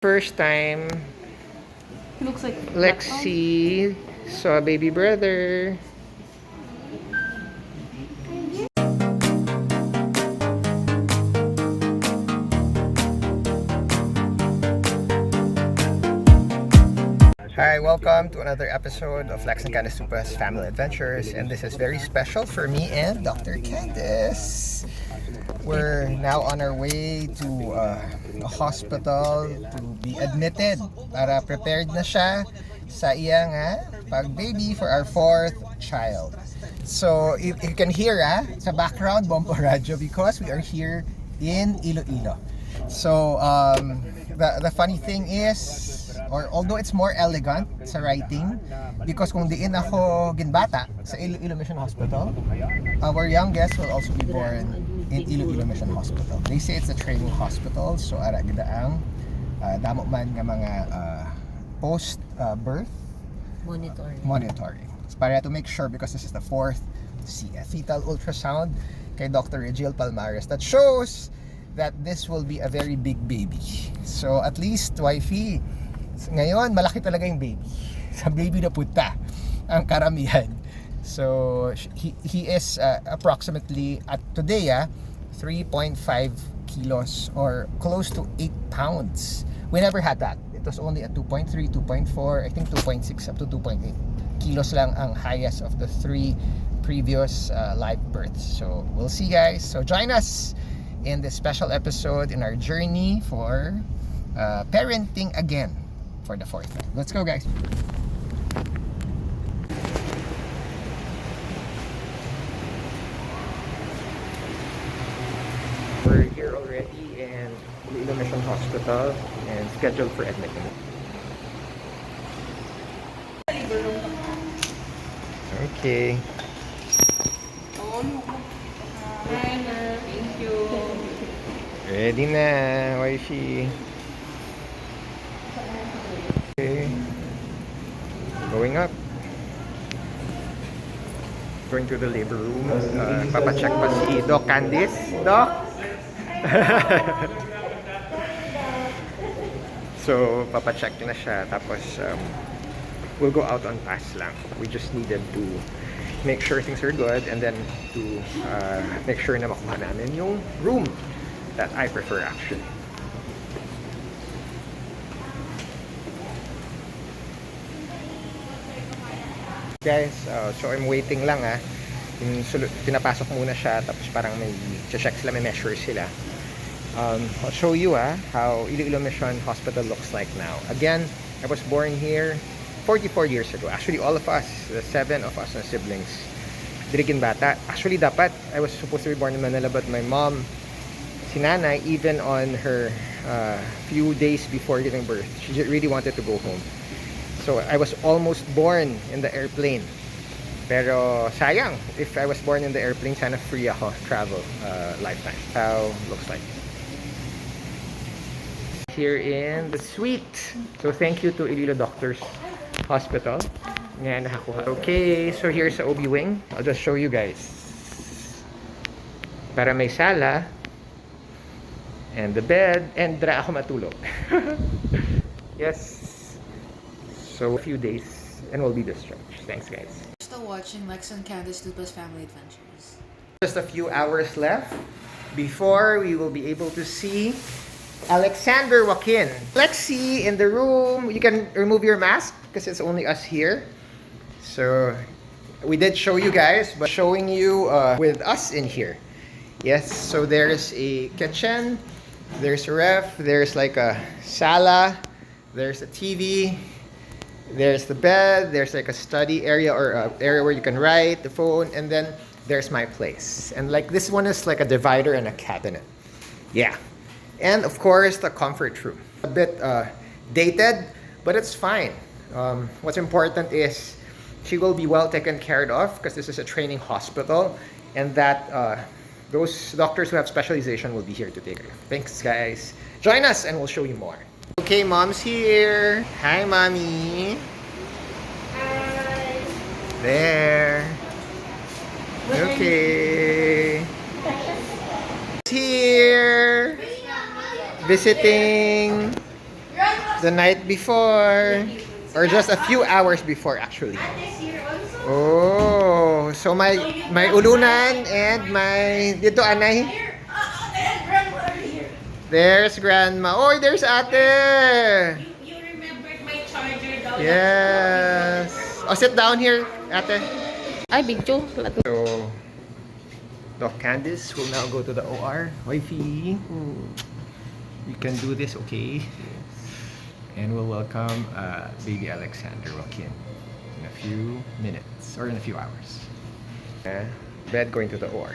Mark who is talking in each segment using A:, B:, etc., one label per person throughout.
A: First time
B: He looks like
A: Lexi saw a baby brother. Hi, welcome to another episode of Lex and Candice Tupa's Family Adventures, and this is very special for me and Dr. Candice. We're now on our way to a hospital to be admitted para prepared na siya sa iya nga pag-baby for our fourth child. So, if you can hear sa background, Bombo Radio, because we are here in Iloilo. So, the funny thing is, or although it's more elegant sa writing, because kung diin ako ginbata sa Iloilo Mission Hospital, our youngest will also be born in Iloilo Mission Hospital. They say it's a training hospital, so ara gid ang damo man nga mga post birth monitoring. So, para to make sure, because this is the fourth fetal ultrasound kay Dr. Regiel Palmares that shows that this will be a very big baby. So at least wifey, ngayon malaki talaga yung baby. Sa baby na punta ang karamihan. So he is approximately at today 3.5 kilos or close to 8 pounds. We never had that. It was only at 2.3, 2.4, I think 2.6 up to 2.8 kilos lang ang highest of the 3 previous live births. So we'll see, guys. So join us in this special episode in our journey for parenting again for the fourth time. Let's go, guys. We're here already in Iloilo Mission Hospital and scheduled for admitting. Okay.
B: Thank you.
A: Ready na, wifey. Okay. Going up. Going to the labor room. Papacheck pa si Doc Candice. Doc? So, papacheck na siya. Tapos, we'll go out on pass lang. We just needed to make sure things are good and then to make sure na makuha namin yung room that I prefer actually. Guys, so I'm waiting lang pinapasok muna siya tapos parang may check sila, may measure sila. I'll show you how Iloilo Mission Hospital looks like now. Again, I was born here 44 years ago. Actually, all of us, the 7 of us na siblings, dirigin bata. Actually, dapat, I was supposed to be born in Manila, but my mom, si nanay, even on her few days before giving birth, she really wanted to go home. So, I was almost born in the airplane. Pero, sayang, if I was born in the airplane, sana free ako travel lifetime. How looks like. Here in the suite. So, thank you to Iloilo Doctors Hospital. Ngayon nakakuha. Okay, so here's the OB wing. I'll just show you guys. Para may sala and the bed and dra ako matulog. Yes. So a few days and we'll be discharged. Thanks, guys.
B: Still watching Lex and Candice Tupa's Family Adventures.
A: Just a few hours left before we will be able to see Alexander Joaquin. Lexi in the room. You can remove your mask because it's only us here. So we did show you guys, but showing you with us in here. Yes, so there's a kitchen, there's a ref, there's like a sala, there's a TV, there's the bed, there's like a study area or a area where you can write the phone, and then there's my place. And like this one is like a divider and a cabinet. Yeah. And of course, the comfort room. A bit dated, but it's fine. What's important is she will be well taken care of because this is a training hospital and that those doctors who have specialization will be here to take care of. Thanks, guys. Join us and we'll show you more. Okay, mom's here. Hi, mommy.
B: Hi.
A: There. Okay. Here. Visiting. the night before. Or just a few hours before, actually. Oh, so my ulunan and my dito anay. There's grandma. Oh, there's ate.
C: You remembered my charger daw.
A: Yes. Oh, sit down here, ate.
C: Ay, bigyo.
A: So, Doc Candice will now go to the OR. Wifey, you can do this, okay? And we'll welcome baby Alexander walk in a few minutes or in a few hours. Bed going to the OR.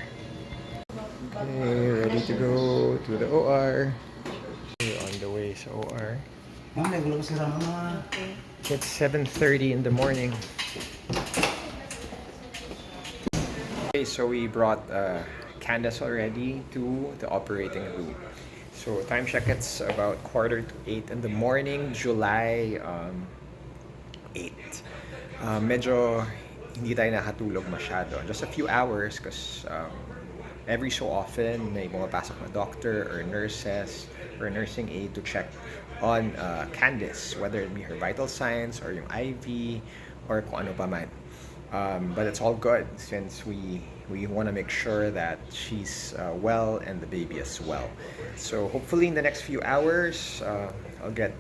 A: Okay, ready to go to the OR. We're on the way sa OR. It's 7:30 in the morning. Okay, so we brought Candace already to the operating room. So time check, it's about 7:45 in the morning, July 8. Medyo hindi tayo nakatulog masyado. Just a few hours because every so often may pumapasok na doctor or nurses or nursing aide to check on Candace, whether it be her vital signs or yung IV or kung ano pa man. But it's all good since we want to make sure that she's well and the baby as well. So hopefully in the next few hours, I'll get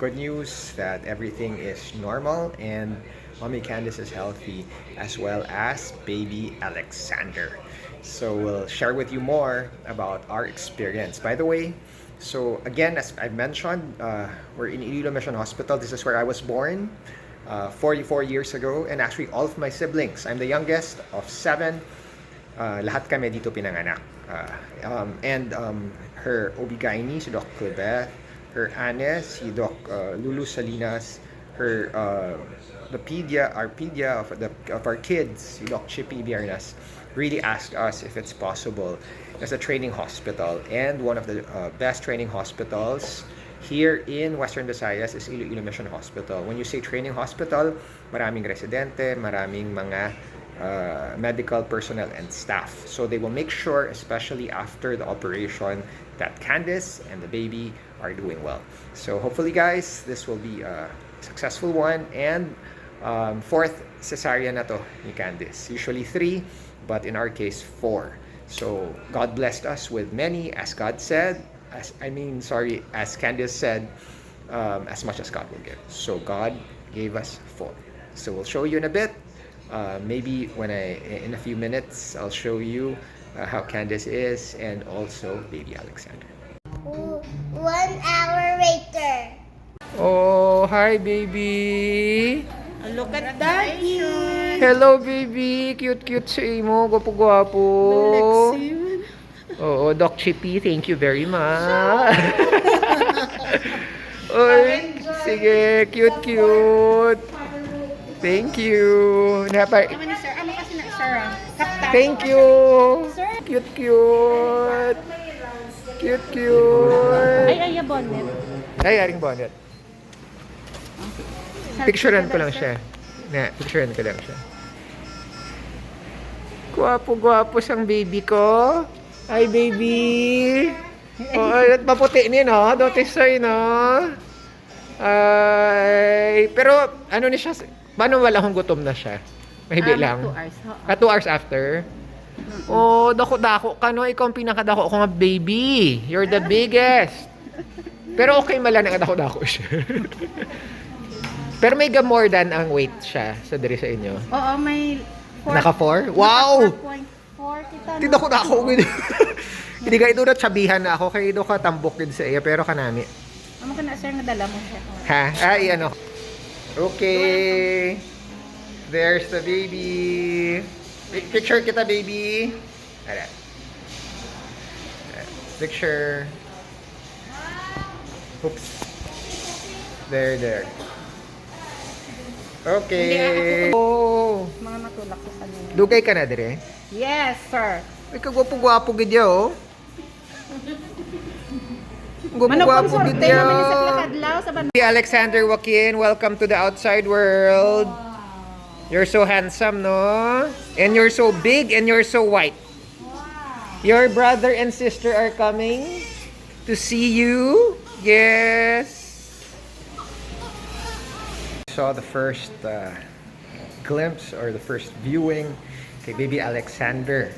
A: good news that everything is normal and Mommy Candace is healthy as well as baby Alexander. So we'll share with you more about our experience. By the way, so again, as I've mentioned, we're in Iloilo Mission Hospital. This is where I was born 44 years ago, and actually all of my siblings. I'm the youngest of 7. Lahat kami dito pinanganak. And her OB-GYN, si Doc Clebeth, her Ane, si Doc Lulu Salinas, her our pedia of our kids, si Doc Chippy Biernas, really asked us if it's possible as a training hospital, and one of the best training hospitals here in Western Visayas is Iloilo Mission Hospital. When you say training hospital, maraming residente, maraming mga medical personnel and staff. So they will make sure, especially after the operation, that Candace and the baby are doing well. So hopefully guys, this will be a successful one, and 4th cesarean na to ni Candace. Usually 3, but in our case 4. So God blessed us with many, as God said, as Candace said, as much as God will give. So God gave us 4. So we'll show you in a bit. Maybe in a few minutes, I'll show you how Candace is and also baby Alexander.
D: 1 hour later.
A: Oh, hi baby.
C: Look at daddy.
A: Hello baby. Cute sa imo. Gwapo-gwapo. Oo, Doc Chippy, thank you very much. Oy, sige, cute. Thank you. Thank you. Cute.
C: Ay, bonnet.
A: Ay, aring bonnet. Picturean ko lang siya. Picturean ko lang siya. Gwapo sang baby ko. Hi, baby. Oh, maputi niya, no? Dotisoy, no? Ay, pero ano ni siya? Paano wala akong gutom na siya? Mahibi lang.
C: 2 hours.
A: 2 hours after? Oh, dako-dako ka, no? Ikaw ang pinakadako ko nga, baby. You're the biggest. Pero okay mala na dako-dako siya. Pero may more than ang weight siya sa diri sa inyo.
C: Oo, may
A: Naka 4? Wow!
C: 4.4 kita.
A: Hindi ako dako. Hindi ka ito na tsabihan na ako. Kaya ito ka tambok din sa iyo. Pero kanami.
C: Ano ka na, sir, nga dala mo siya?
A: Ha? Ay, ano. Okay. There's the baby. Picture kita, baby. Alright. Picture. Oops. There. Okay. Oh.
C: Mga matulak ko sa niyo.
A: Dugay ka na, dire?
C: Yes, sir.
A: Ay, kagwapo-gwapo gidya, oh. Gwapo-gwapo gidya.
C: naman sa plakadlaw sa ban.
A: Alexander Joaquin, welcome to the outside world. You're so handsome, no? And you're so big and you're so white. Your brother and sister are coming to see you. Yes. saw the first glimpse or the first viewing kay baby Alexander.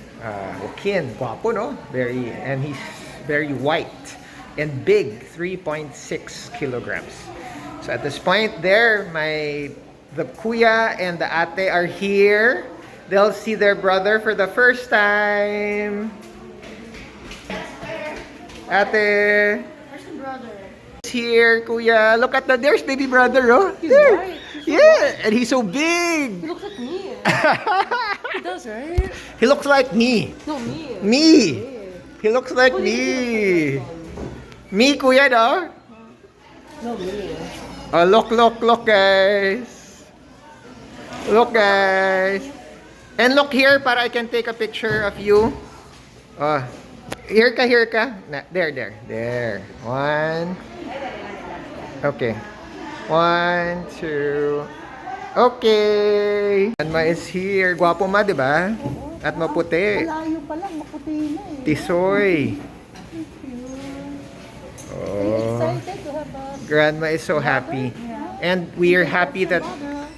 A: Joaquin, guapo, no? And he's very white and big, 3.6 kilograms. So at this point there, the kuya and the ate are here. They'll see their brother for the first time. Ate.
B: Where's the brother?
A: Here, kuya. Look at there's baby brother, oh. There. Yeah, and he's so big.
B: He looks like me. He does, right?
A: He looks like me.
B: No, me.
A: Me. He looks like me. Me, kuya, no?
B: No, me.
A: Oh, look, guys. Look, guys. And look here, para I can take a picture of you. Oh, here ka. There. One. Okay. 1, 2. Okay. Grandma is here. Gwapo ma, di ba? At maputi.
C: Layo pa lang, maputi na eh.
A: Tisoy. Oh.
C: Excited to have a
A: Grandma is so happy. And we are happy that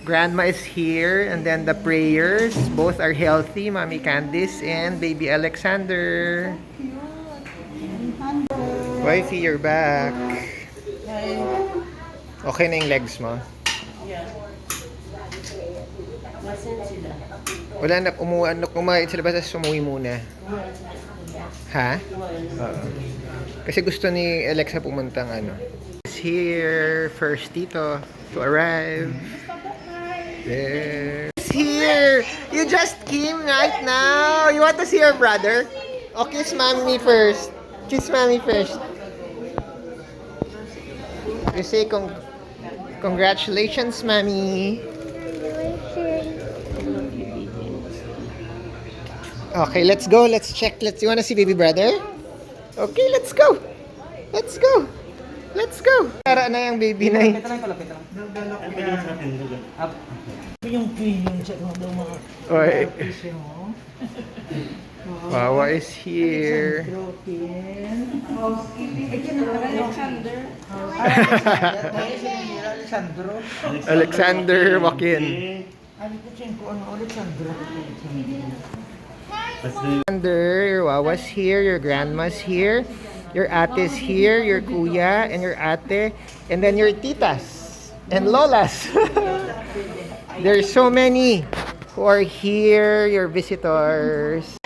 A: Grandma is here. And then the prayers, both are healthy. Mommy Candice and baby Alexander. Wifey, you're back. Okay na yung legs mo?
B: Yeah. Nasaan sila?
A: Wala na, kumain sila basta sumuwi muna. Ha? Oo. Kasi gusto ni Alexa pumuntang Is here, first tito to arrive. There. He's here! You just came right now! You want to see your brother? Oh, kiss mommy first. Kiss mommy first. You say congratulations, mommy. Okay, let's go. Let's check. You want to see baby brother? Okay, let's go. Let's go. Tara na yung baby na yun. Oy. Wawa is here. Alexander Joaquin. Alexander, your wawa's here, your grandma's here, your ate's here, your kuya and your ate, and then your titas and lolas. There's so many who are here, your visitors.